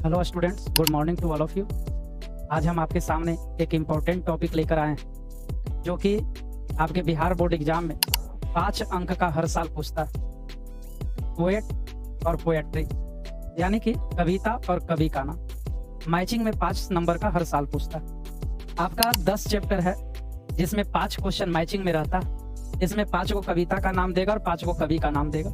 Hello students, good morning to all of you. आज हम आपके सामने एक इम्पोर्टेंट टॉपिक लेकर आए हैं जो कि आपके बिहार बोर्ड एग्जाम में 5 अंक का हर साल पूछता है। पोएट और पोएट्री यानी कि कविता और कवि का नाम मैचिंग में 5 नंबर का हर साल पूछता है। आपका 10 चैप्टर है जिसमें 5 क्वेश्चन मैचिंग में रहता है। इसमें 5 को कविता का नाम देगा और 5 को कवि का नाम देगा।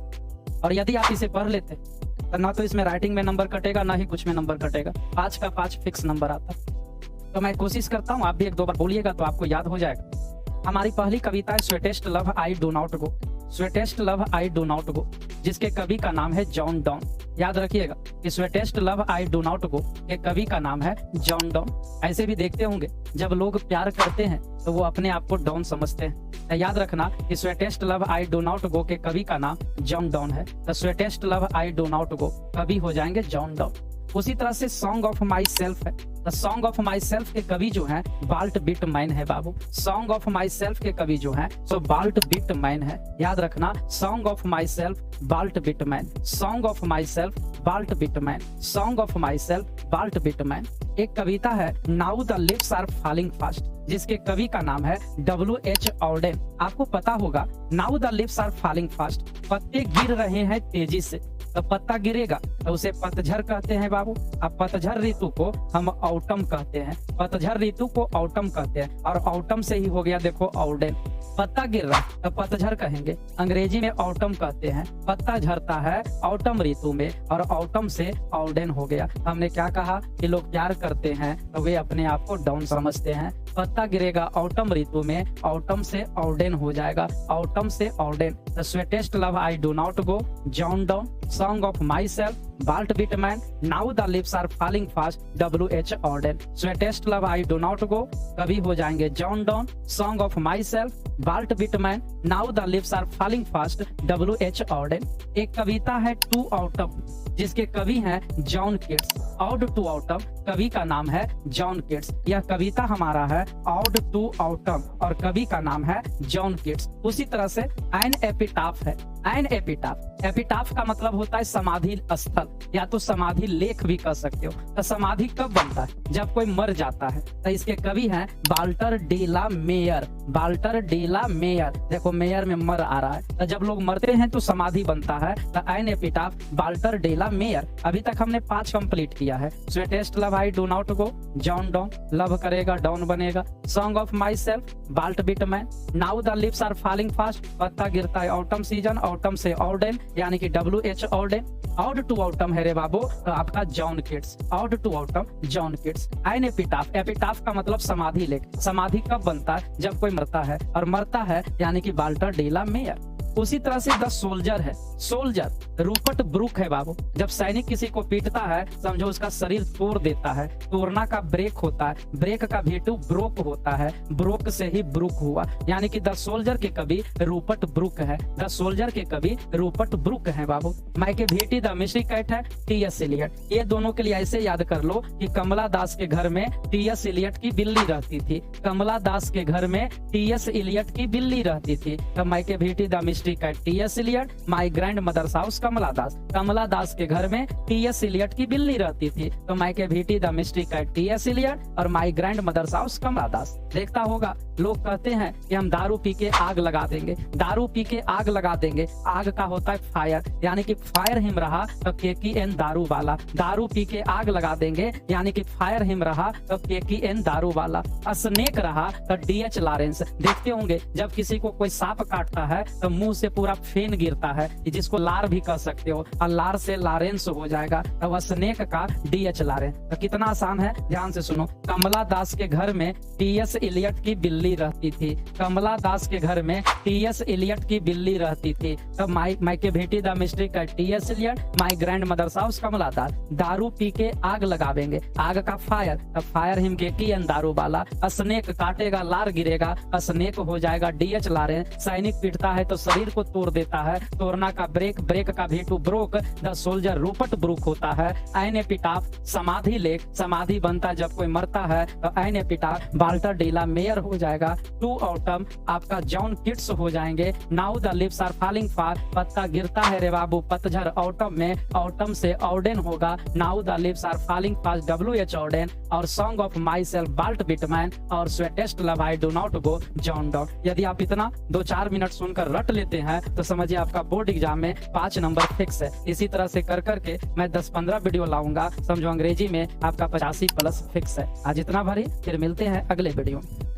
और यदि आप इसे पढ़ लेते तो ना तो इसमें राइटिंग में नंबर कटेगा, ना ही कुछ में नंबर कटेगा। 5 का 5 फिक्स नंबर आता है। तो मैं कोशिश करता हूँ, आप भी 1-2 बार बोलिएगा तो आपको याद हो जाएगा। हमारी पहली कविता है sweetest love I do not go. Sweetest love I do not गो, जिसके कवि का नाम है जॉन डॉन। याद रखिएगा कि sweetest love I do not गो के कवि का नाम है जॉन डॉन। ऐसे भी देखते होंगे जब लोग प्यार करते हैं तो वो अपने आप को डॉन समझते हैं। याद रखना कि sweetest love I do not गो के कवि का नाम जॉन डॉन है। तो sweetest love I do not go कवि हो जाएंगे जॉन डॉन। उसी तरह से सॉन्ग ऑफ माई सेल्फ है। The song of my self के कवि जो हैं बाल्ट बिट मैन है बाबू। सॉन्ग ऑफ माई सेल्फ के कवि जो हैं सो बाल्ट बिट मैन है। याद रखना, song of myself Walt Whitman, song of myself Walt Whitman, song of myself Walt Whitman. एक कविता है now the leaves are falling fast, जिसके कवि का नाम है W.H. ऑर्डेन। आपको पता होगा now the leaves are falling fast, पत्ते गिर रहे हैं तेजी से। तो पत्ता गिरेगा तो उसे पतझड़ कहते हैं बाबू। अब पतझड़ ऋतु को हम ऑटम कहते हैं। पतझड़ ऋतु को ऑटम कहते हैं और ऑटम से ही हो गया देखो ऑर्डेन। पत्ता गिर रहा तो पतझड़ कहेंगे, अंग्रेजी में ऑटम कहते हैं। पत्ता झड़ता है ऑटम ऋतु में और ऑटम से ऑर्डेन हो गया। हमने क्या कहा कि लोग प्यार करते हैं तो वे अपने आप को डाउन समझते हैं। पत्ता गिरेगा ऑटम ऋतु में, ऑटम से ऑर्डेन हो जाएगा, ऑटम से Auden. The sweetest love I do not go John Donne, song of myself Walt Whitman, now the leaves are falling fast W.H. Auden. Sweetest love I do not go कवि हो जाएंगे John Donne, song of myself Walt Whitman, now the leaves are falling fast W.H. Auden. एक कविता है to autumn, जिसके कवि हैं John Keats. Ode to autumn कवि का नाम है जॉन किट्स। यह कविता हमारा है ऑड टू ऑटम और कवि का नाम है जॉन किट्स। उसी तरह से एन एपिटाफ है। एन एपिटाफ, एपिटाफ का मतलब होता है समाधि स्थल या तो समाधि लेख भी कह सकते हो। तो समाधि कब बनता है? जब कोई मर जाता है। तो इसके कवि हैं Walter de la Mare. Walter de la Mare, देखो मेयर में मर आ रहा है। तो जब लोग मरते हैं तो समाधि बनता है। तो an epitaph Walter de la Mare. अभी तक हमने 5 कंप्लीट किया है। Sweetest love I do not go John Donne, love करेगा डॉन बनेगा। Song of myself Walt Whitman, now the leaves are falling fast, पत्ता गिरता है ऑटम सीजन, ऑटम से ऑर्डेन यानी कि W.H. Ordained. Odd to autumn है रे बाबू तो आपका John Keats. Ode to autumn John Keats. An epitaph, epitaph का मतलब समाधि लेख। समाधि कब बनता है? जब कोई मरता है और मरता है यानी कि वाल्टर डे ला मेयर। उसी तरह से द सोल्जर है। सोल्जर रूपर्ट ब्रूक है बाबू। जब सैनिक किसी को पीटता है समझो उसका शरीर तोड़ देता है। तोड़ना का ब्रेक होता है, ब्रेक का भेटू ब्रोक होता है, ब्रोक से ही ब्रूक हुआ यानी कि द सोल्जर के कवि रूपर्ट ब्रूक है। द सोल्जर के कवि रूपर्ट ब्रूक है बाबू। माइके भेटी द मिस्ट्री कैट है T.S. एलियट। ये दोनों के लिए ऐसे याद कर लो कि कमला दास के घर में T.S. एलियट की बिल्ली रहती थी। कमला दास के घर में T.S. एलियट की बिल्ली रहती थी। तो Macavity the mystery cat T.S. Eliot, my grandmother's house Kamala Das. Kamala Das के घर में T.S. एलियट की बिल्ली रहती थी। तो Macavity the mystery cat T.S. Eliot और my grandmother's house Kamala Das. देखता होगा लोग कहते हैं कि हम दारू पी के आग लगा देंगे, दारू पी के आग लगा देंगे। आग का होता है फायर यानी कि फायर हिम रहा तो KKN दारू वाला। दारू पी के आग लगा देंगे यानी कि फायर हिम रहा तो KKN दारू वाला। स्नेक रहा तो D.H. लॉरेंस। देखते होंगे जब किसी को कोई सांप काटता है तो मुंह से पूरा फेन गिरता है, जिसको लार भी कह सकते हो, और लार से लॉरेंस हो जाएगा तो स्नेक का D.H. लॉरेंस। तो कितना आसान है, ध्यान से सुनो। कमला दास के घर में T.S. एलियट की बिल्ली रहती थी। कमला दास के घर में T.S. एलियट की बिल्ली रहती थी। तो माइके भेटी द मिस्ट्री का T.S. Eliot, my grandmother's house Kamala Das. दारू पी के आग लगावेंगे, आग का फायर तो फायर हिम KKN दारू वाला। स्नेक काटेगा लार गिरेगा, स्नेक हो जाएगा D.H. लॉरेंस। सैनिक पीटता है तो शरीर शरीर को तोड़ देता है, तोड़ना का ब्रेक, ब्रेक का भी टू broke, the soldier Rupert Brooke होता है। एन एपिटाफ समाधि लेख, समाधि बनता जब कोई मरता है तो an epitaph Walter de la Mare हो जाएगा। टू ऑटम आपका जॉन किट्स हो जाएंगे। Now the leaves are falling फार, पत्ता गिरता है रे बाबू पतझड़ ऑटम में, ऑटम से ऑर्डन होगा। Now the leaves are falling fast, WH Auden. और song of myself Walt Whitman और sweetest love I do not go John Donne. यदि आप इतना 2-4 मिनट सुनकर रट लेते हैं तो समझिए आपका बोर्ड एग्जाम में 5 नंबर फिक्स है। इसी तरह से कर करके मैं 10-15 वीडियो लाऊंगा, समझो अंग्रेजी में आपका 85 प्लस फिक्स है। आज इतना भरी, फिर मिलते हैं अगले वीडियो में।